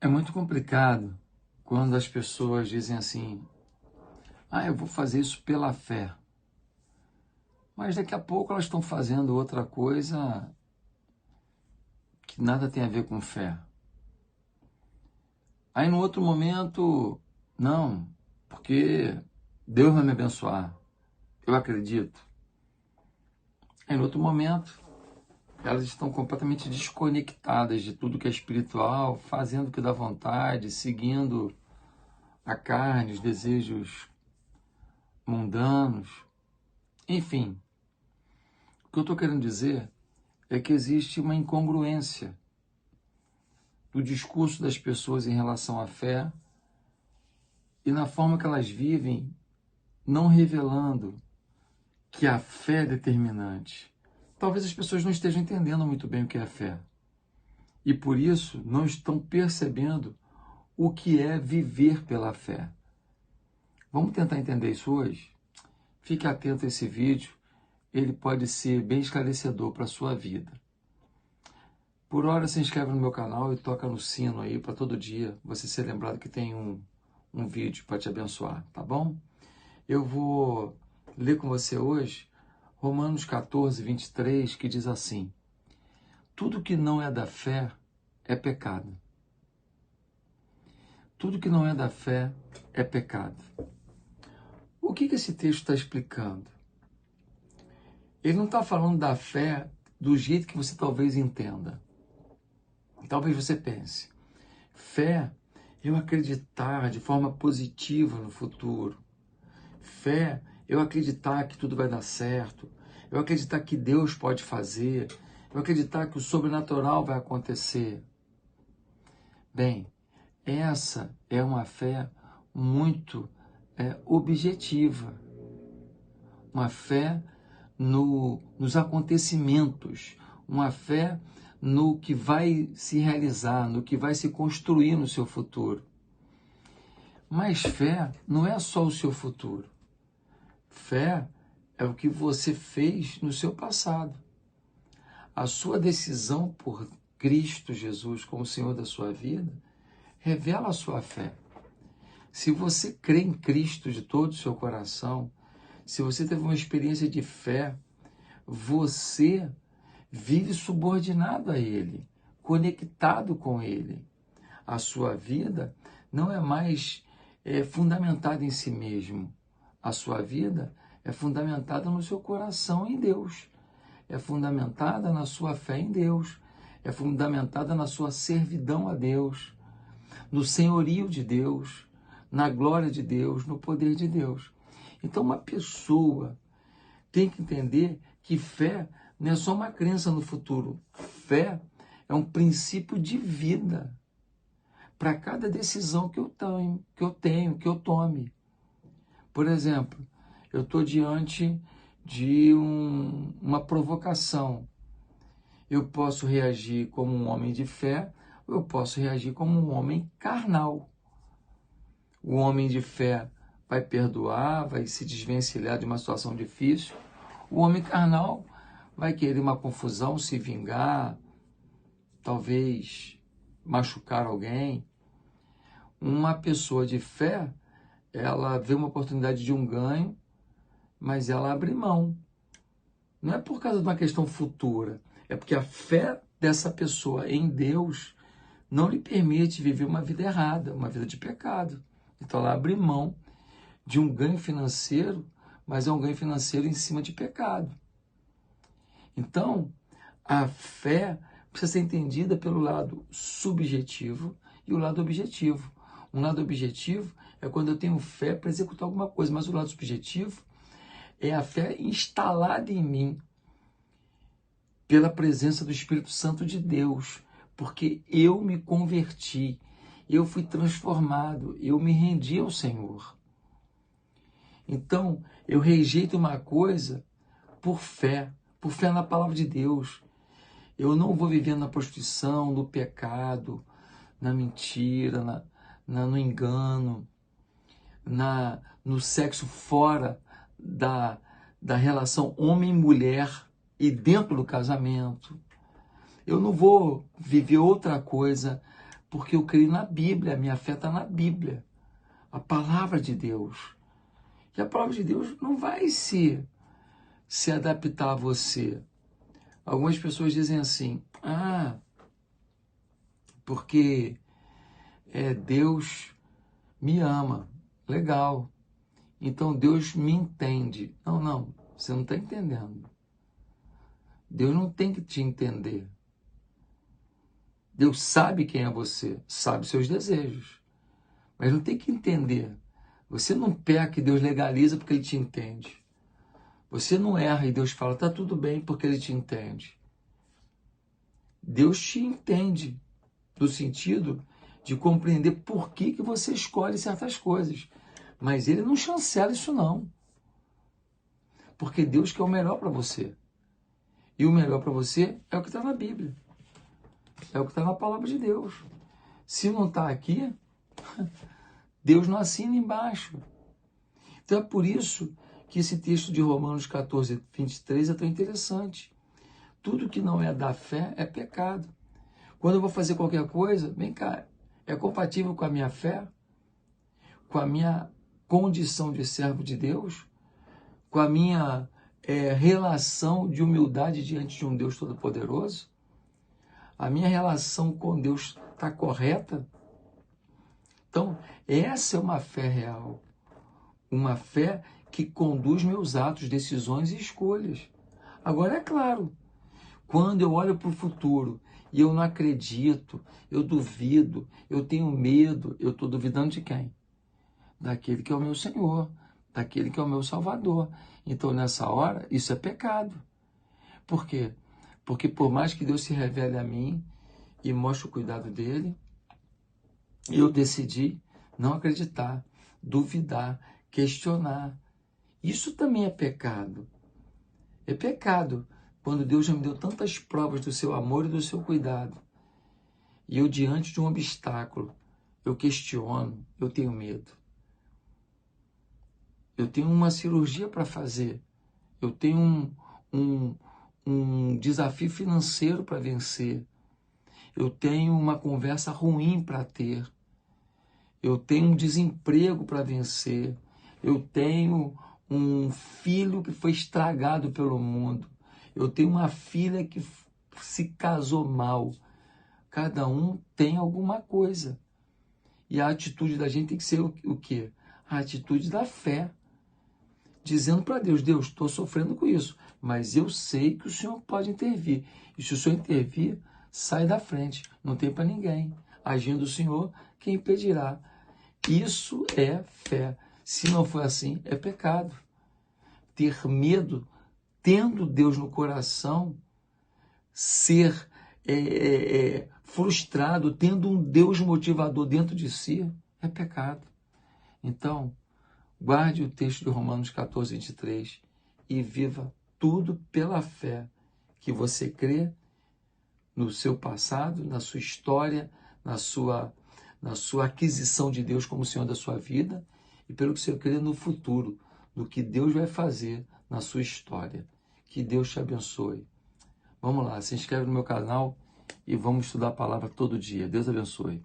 É muito complicado quando as pessoas dizem assim: eu vou fazer isso pela fé. Mas daqui a pouco elas estão fazendo outra coisa que nada tem a ver com fé. Aí no outro momento, não, porque Deus vai me abençoar. Eu acredito. Aí no outro momento, elas estão completamente desconectadas de tudo que é espiritual, fazendo o que dá vontade, seguindo a carne, os desejos mundanos. Enfim, o que eu estou querendo dizer é que existe uma incongruência do discurso das pessoas em relação à fé e na forma que elas vivem, não revelando que a fé é determinante. Talvez as pessoas não estejam entendendo muito bem o que é a fé e por isso não estão percebendo o que é viver pela fé. Vamos tentar entender isso hoje? Fique atento a esse vídeo, ele pode ser bem esclarecedor para a sua vida. Por hora, se inscreve no meu canal e toca no sino aí para todo dia você ser lembrado que tem um vídeo para te abençoar, tá bom? Eu vou ler com você hoje Romanos 14, 23, que diz assim: tudo que não é da fé é pecado. Tudo que não é da fé é pecado. O que esse texto está explicando? Ele não está falando da fé do jeito que você talvez entenda. Talvez você pense: fé é eu acreditar de forma positiva no futuro. Fé é eu acreditar que tudo vai dar certo. Eu acreditar que Deus pode fazer. Eu acreditar que o sobrenatural vai acontecer. Bem, essa é uma fé muito objetiva. Uma fé nos acontecimentos. Uma fé no que vai se realizar, no que vai se construir no seu futuro. Mas fé não é só o seu futuro. Fé é o que você fez no seu passado. A sua decisão por Cristo Jesus como Senhor da sua vida revela a sua fé. Se você crê em Cristo de todo o seu coração, se você teve uma experiência de fé, você vive subordinado a Ele, conectado com Ele. A sua vida não é mais fundamentada em si mesmo. A sua vida é fundamentada no seu coração em Deus. É fundamentada na sua fé em Deus. É fundamentada na sua servidão a Deus, no senhorio de Deus, na glória de Deus, no poder de Deus. Então uma pessoa tem que entender que fé não é só uma crença no futuro. Fé é um princípio de vida para cada decisão que eu tenho, que eu tome. Por exemplo, eu estou diante de uma provocação. Eu posso reagir como um homem de fé, ou eu posso reagir como um homem carnal. O homem de fé vai perdoar, vai se desvencilhar de uma situação difícil. O homem carnal vai querer uma confusão, se vingar, talvez machucar alguém. Uma pessoa de fé, ela vê uma oportunidade de um ganho, mas ela abre mão. Não é por causa de uma questão futura, é porque a fé dessa pessoa em Deus não lhe permite viver uma vida errada, uma vida de pecado. Então ela abre mão de um ganho financeiro, mas é um ganho financeiro em cima de pecado. Então, a fé precisa ser entendida pelo lado subjetivo e o lado objetivo. Um lado objetivo é quando eu tenho fé para executar alguma coisa, mas o lado subjetivo é a fé instalada em mim pela presença do Espírito Santo de Deus, porque eu me converti, eu fui transformado, eu me rendi ao Senhor. Então, eu rejeito uma coisa por fé na palavra de Deus. Eu não vou viver na prostituição, no pecado, na mentira, no engano, no sexo fora da relação homem-mulher e dentro do casamento. Eu não vou viver outra coisa Porque eu creio na Bíblia, a minha fé está na Bíblia, a palavra de Deus. E a palavra de Deus não vai se adaptar a você. Algumas pessoas dizem assim, porque Deus me ama. Legal. Então Deus me entende. Não, você não está entendendo. Deus não tem que te entender. Deus sabe quem é você, sabe seus desejos, mas não tem que entender. Você não peca e Deus legaliza porque Ele te entende. Você não erra e Deus fala, tá tudo bem porque Ele te entende. Deus te entende, no sentido de compreender por que você escolhe certas coisas. Mas Ele não chancela isso não. Porque Deus quer o melhor para você. E o melhor para você é o que está na Bíblia. É o que está na palavra de Deus. Se não está aqui, Deus não assina embaixo. Então é por isso que esse texto de Romanos 14, 23 é tão interessante. Tudo que não é da fé é pecado. Quando eu vou fazer qualquer coisa, vem cá, é compatível com a minha fé? Com a minha condição de servo de Deus? Com a minha relação de humildade diante de um Deus Todo-Poderoso? A minha relação com Deus está correta? Então, essa é uma fé real. Uma fé que conduz meus atos, decisões e escolhas. Agora, é claro, quando eu olho para o futuro e eu não acredito, eu duvido, eu tenho medo, eu estou duvidando de quem? Daquele que é o meu Senhor, daquele que é o meu Salvador. Então, nessa hora, isso é pecado. Por quê? Porque por mais que Deus se revele a mim e mostre o cuidado dele, eu decidi não acreditar, duvidar, questionar. Isso também é pecado. É pecado quando Deus já me deu tantas provas do seu amor e do seu cuidado. E eu, diante de um obstáculo, eu questiono, eu tenho medo. Eu tenho uma cirurgia para fazer. Eu tenho um desafio financeiro para vencer. Eu tenho uma conversa ruim para ter. Eu tenho um desemprego para vencer. Eu tenho um filho que foi estragado pelo mundo. Eu tenho uma filha que se casou mal. Cada um tem alguma coisa. E a atitude da gente tem que ser o quê? A atitude da fé. Dizendo para Deus, Deus, estou sofrendo com isso, mas eu sei que o Senhor pode intervir. E se o Senhor intervir, sai da frente. Não tem para ninguém. Agindo o Senhor, quem impedirá? Isso é fé. Se não for assim, é pecado. Ter medo, tendo Deus no coração, ser frustrado, tendo um Deus motivador dentro de si, é pecado. Então, guarde o texto de Romanos 14, 23 e viva tudo pela fé que você crê no seu passado, na sua história, na sua aquisição de Deus como Senhor da sua vida e pelo que você crê no futuro, no que Deus vai fazer na sua história. Que Deus te abençoe. Vamos lá, se inscreve no meu canal e vamos estudar a palavra todo dia. Deus abençoe.